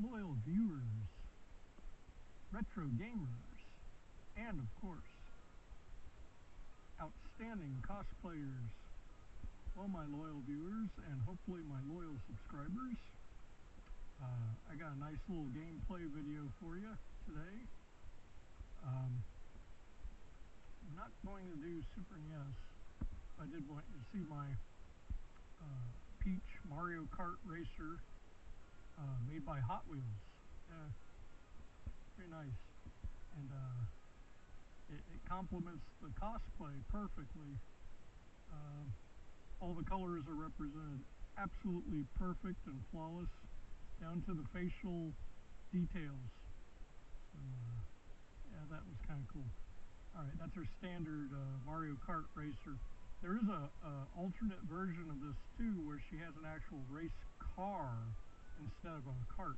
loyal viewers, retro gamers, and of course, outstanding cosplayers. Well, my loyal viewers and hopefully my loyal subscribers, I got a nice little gameplay video for you today. I'm not going to do Super NES. I did want you to see my Peach Mario Kart Racer made by Hot Wheels. Very nice. And it complements the cosplay perfectly. All the colors are represented absolutely perfect and flawless, down to the facial details. So, yeah, that was kind of cool. Alright, that's our standard Mario Kart racer. There is a alternate version of this too, where she has an actual race car instead of a kart.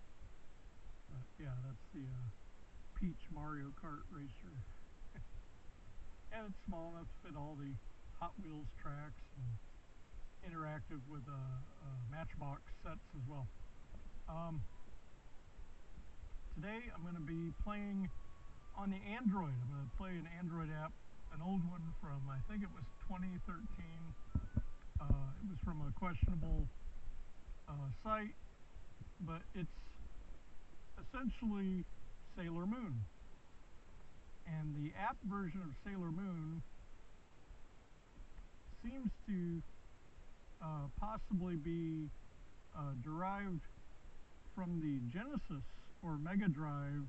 But yeah, that's the Peach Mario Kart racer. And it's small enough to fit all the Hot Wheels tracks and interactive with Matchbox sets as well. Today I'm going to be playing on the Android. I'm going to play an Android app, an old one from, I think it was 2013. It was from a questionable site, but it's essentially Sailor Moon. And the app version of Sailor Moon seems to possibly be derived from the Genesis or Mega Drive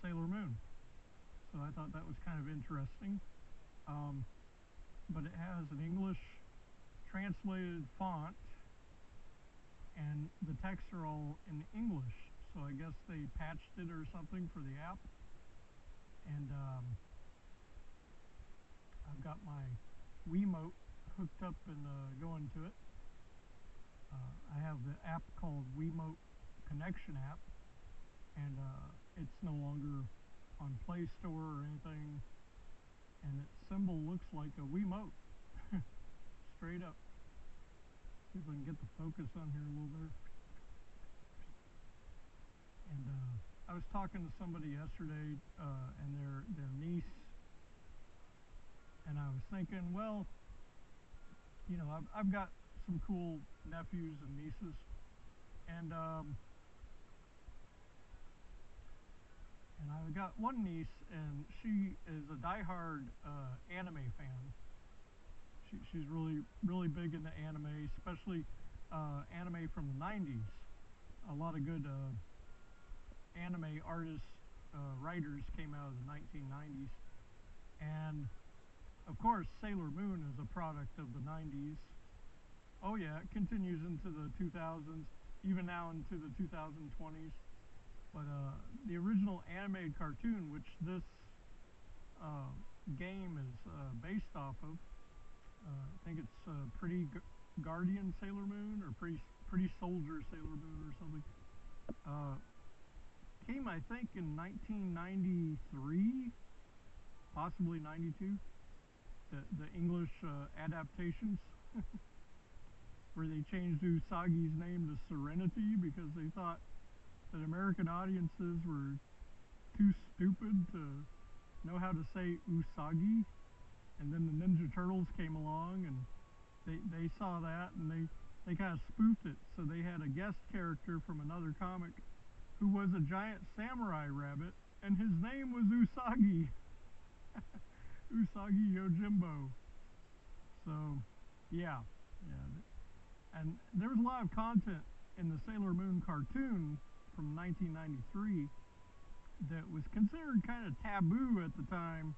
Sailor Moon. So I thought that was kind of interesting. But it has an English translated font, and the texts are all in English. So I guess they patched it or something for the app. And I've got my Wiimote hooked up and going to it. I have the app called Wiimote Connection app, and it's no longer on Play Store or anything, and its symbol looks like a Wiimote. Straight up. See if I can get the focus on here a little better. And I was talking to somebody yesterday and their niece, and I was thinking, well, you know, I've got some cool nephews and nieces, and I've got one niece, and she is a diehard anime fan. She's really big into anime, especially anime from the 90s. A lot of good anime artists, writers came out of the 1990s. And of course, Sailor Moon is a product of the 90s. Oh yeah, it continues into the 2000s, even now into the 2020s. But the original animated cartoon, which this game is based off of, I think it's Pretty Guardian Sailor Moon or Pretty Soldier Sailor Moon or something. Came, I think, in 1993, possibly 92. The English adaptations, where they changed Usagi's name to Serenity because they thought that American audiences were too stupid to know how to say Usagi. And then the Ninja Turtles came along, and they saw that, and they kind of spoofed it. So they had a guest character from another comic who was a giant samurai rabbit, and his name was Usagi. Usagi Yojimbo. So, yeah. And there was a lot of content in the Sailor Moon cartoon from 1993 that was considered kind of taboo at the time.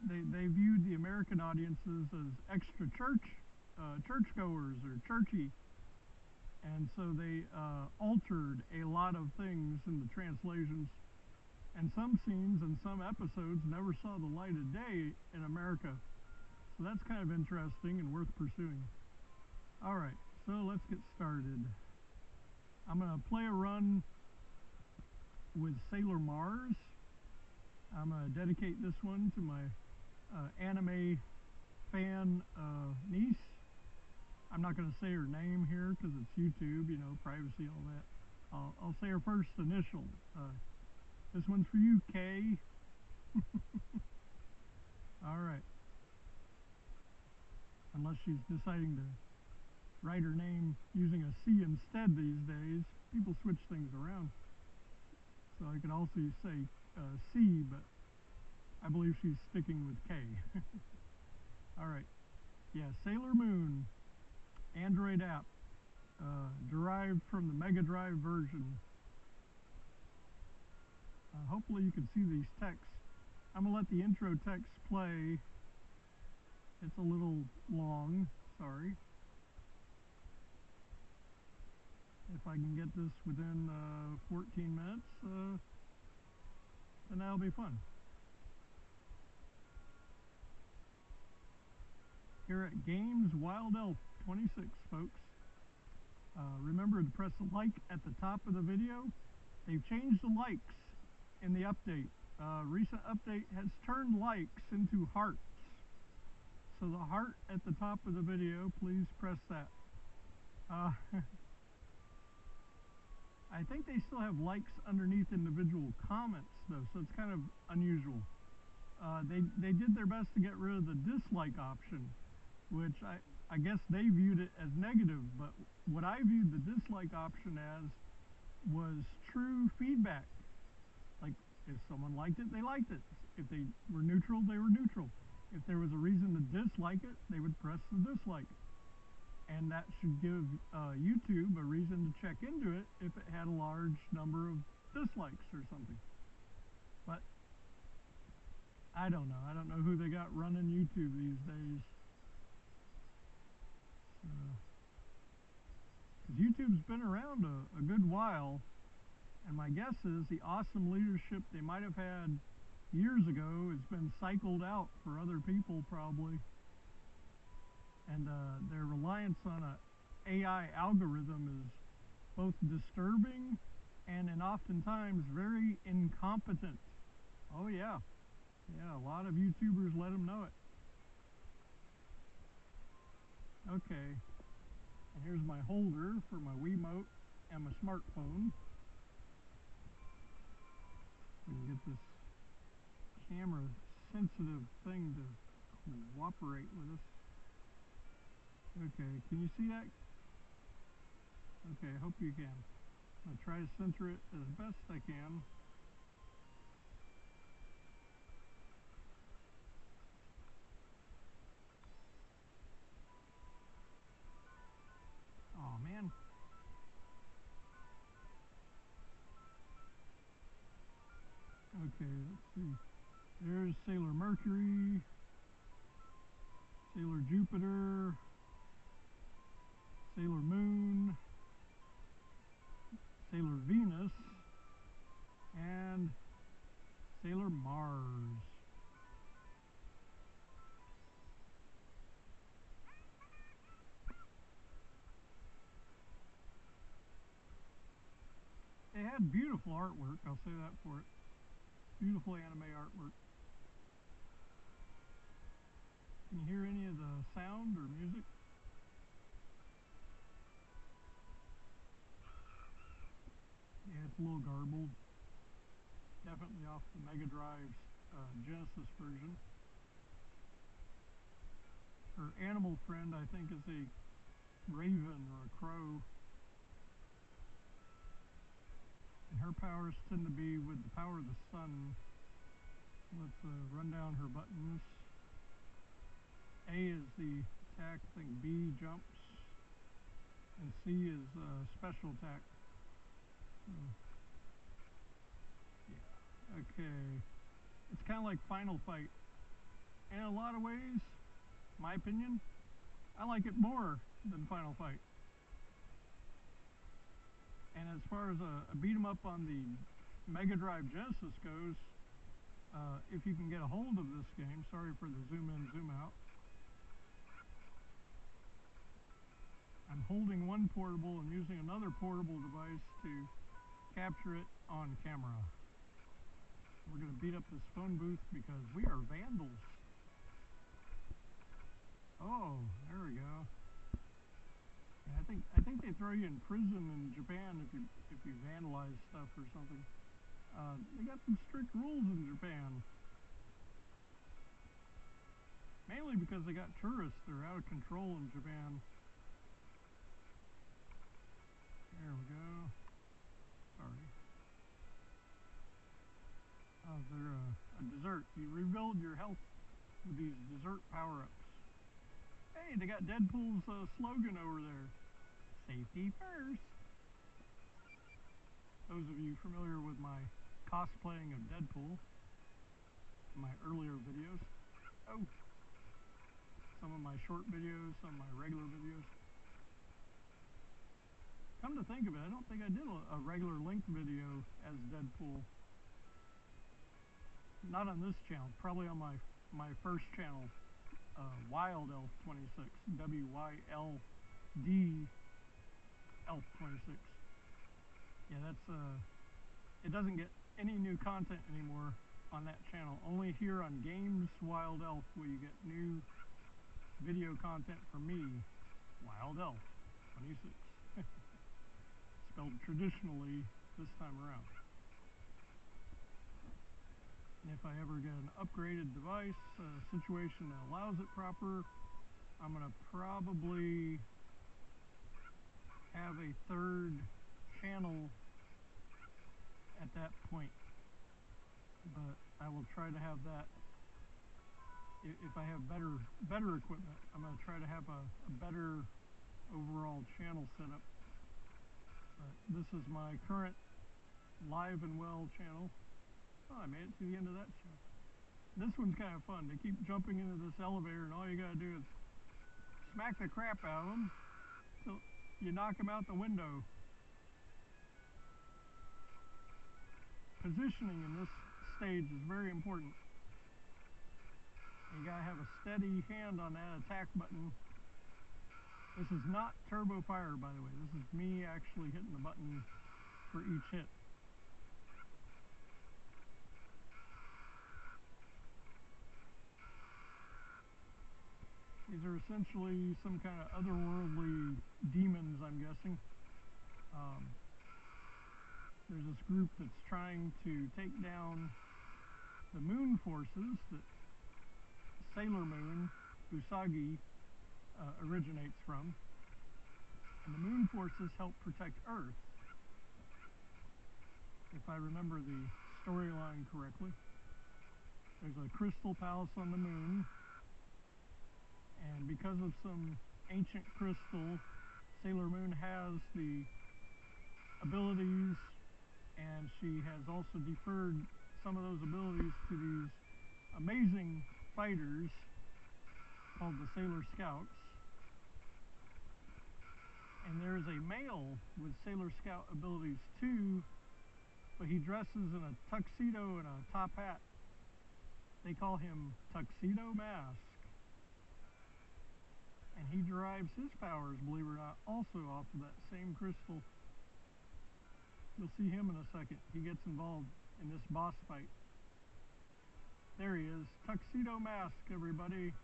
They viewed the American audiences as extra churchgoers or churchy, and so they altered a lot of things in the translations, and some scenes and some episodes never saw the light of day in America. So that's kind of interesting and worth pursuing. Alright, so let's get started. I'm going to play a run with Sailor Mars. I'm going to dedicate this one to my anime fan niece. I'm not going to say her name here because it's YouTube, you know, privacy, all that. I'll say her first initial. This one's for you, Kay. All right. Unless she's deciding to write her name using a C instead these days. People switch things around. So I could also say C, but I believe she's sticking with K. All right. Yeah, Sailor Moon, Android app, derived from the Mega Drive version. Hopefully you can see these texts. I'm going to let the intro text play. It's a little long, sorry. If I can get this within 14 minutes, then that'll be fun. Here at Games Wild Elf 26, folks. Remember to press the like at the top of the video. They've changed the likes in the update. Recent update has turned likes into hearts. So the heart at the top of the video, please press that. I think they still have likes underneath individual comments though, so it's kind of unusual. They did their best to get rid of the dislike option, which I guess they viewed it as negative, but what I viewed the dislike option as was true feedback. Like, if someone liked it, they liked it. If they were neutral, they were neutral. If there was a reason to dislike it, they would press the dislike. And that should give YouTube a reason to check into it if it had a large number of dislikes or something. But I don't know. I don't know who they got running YouTube these days. Because YouTube's been around a good while, and my guess is the awesome leadership they might have had years ago has been cycled out for other people probably. And their reliance on an AI algorithm is both disturbing and oftentimes very incompetent. Oh yeah, yeah, a lot of YouTubers let them know it. Okay, and here's my holder for my Wiimote and my smartphone. We can get this camera sensitive thing to cooperate with us. Okay, can you see that? Okay, I hope you can. I'm going to try to center it as best I can. Oh man. Okay, let's see. There's Sailor Mercury, Sailor Jupiter, Sailor Moon, Sailor Venus, and Sailor Mars. They had beautiful artwork, I'll say that for it. Beautiful anime artwork. Can you hear any of the sound or music? Yeah, it's a little garbled. Definitely off the Mega Drive's Genesis version. Her animal friend, I think, is a raven or a crow. And her powers tend to be with the power of the sun. Let's run down her buttons. A is the attack, I think B jumps, and C is special attack. Yeah, okay. It's kind of like Final Fight. In a lot of ways, my opinion, I like it more than Final Fight. And as far as a beat 'em up on the Mega Drive Genesis goes, if you can get a hold of this game, sorry for the zoom in, zoom out. I'm holding one portable and using another portable device to capture it on camera. We're going to beat up this phone booth because we are vandals. Oh, there we go. Yeah, I think they throw you in prison in Japan if you vandalize stuff or something. They got some strict rules in Japan. Mainly because they got tourists. They're out of control in Japan. There we go. Sorry. Oh, they're a dessert. You rebuild your health with these dessert power-ups. Hey, they got Deadpool's slogan over there. Safety first. Those of you familiar with my cosplaying of Deadpool, my earlier videos. Oh, some of my short videos, some of my regular videos. Come to think of it, I don't think I did a regular length video as Deadpool. Not on this channel, probably on my first channel, Wild Elf 26, WYLD Elf 26. Yeah, that's it doesn't get any new content anymore on that channel. Only here on Games Wild Elf will you get new video content from me, Wild Elf 26. Spelled traditionally this time around. And if I ever get an upgraded device, a situation that allows it proper, I'm going to probably have a third channel at that point. But I will try to have that. If I have better equipment, I'm going to try to have a better overall channel setup. But this is my current Live and Well channel. Oh, I made it to the end of that channel. This one's kind of fun. They keep jumping into this elevator, and all you gotta do is smack the crap out of them till you knock them out the window. Positioning in this stage is very important. You gotta have a steady hand on that attack button. This is not turbo fire, by the way. This is me actually hitting the button for each hit. These are essentially some kind of otherworldly demons, I'm guessing. There's this group that's trying to take down the moon forces that Sailor Moon, Usagi, originates from. And the moon forces help protect Earth, if I remember the storyline correctly. There's a crystal palace on the moon, and because of some ancient crystal, Sailor Moon has the abilities, and she has also deferred some of those abilities to these amazing fighters called the Sailor Scouts. And there's a male with Sailor Scout abilities too, but he dresses in a tuxedo and a top hat. They call him Tuxedo Mask. And he derives his powers, believe it or not, also off of that same crystal. You'll see him in a second. He gets involved in this boss fight. There he is, Tuxedo Mask, everybody.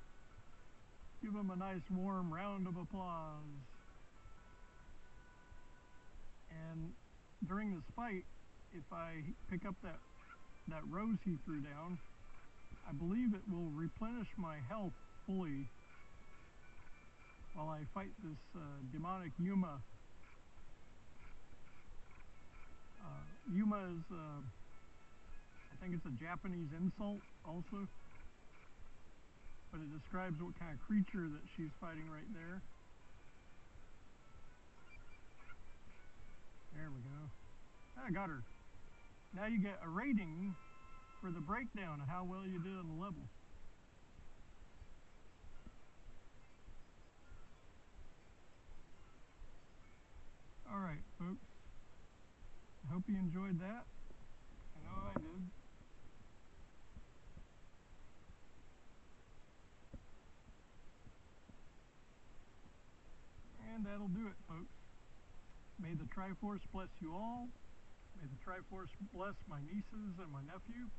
Give him a nice warm round of applause. And during this fight, if I pick up that rose he threw down, I believe it will replenish my health fully while I fight this demonic Yuma. Yuma is, I think it's a Japanese insult also, but it describes what kind of creature that she's fighting right there. There we go. I got her. Now you get a rating for the breakdown of how well you did on the level. Alright, folks. I hope you enjoyed that. I know I did. And that'll do it, folks. May the Triforce bless you all. May the Triforce bless my nieces and my nephew.